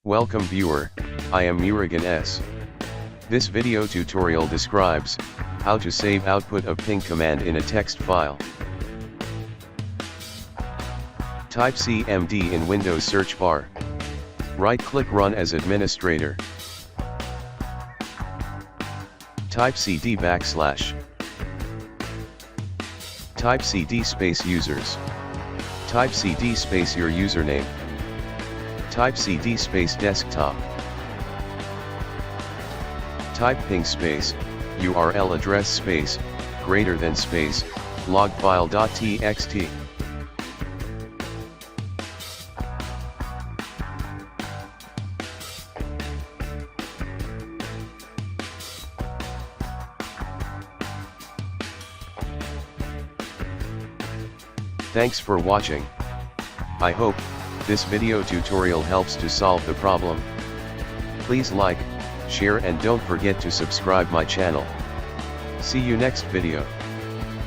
Welcome viewer, I am Murugan S. This video tutorial describes how to save output of ping command in a text file. Type CMD in Windows search bar. Right-click Run as administrator. Type CD /. Type CD space users. Type CD space your username. Type CD space desktop. Type ping space, URL address space, greater than space, logfile.txt. Thanks for watching. I hope this video tutorial helps to solve the problem. Please like, share and don't forget to subscribe my channel. See you next video.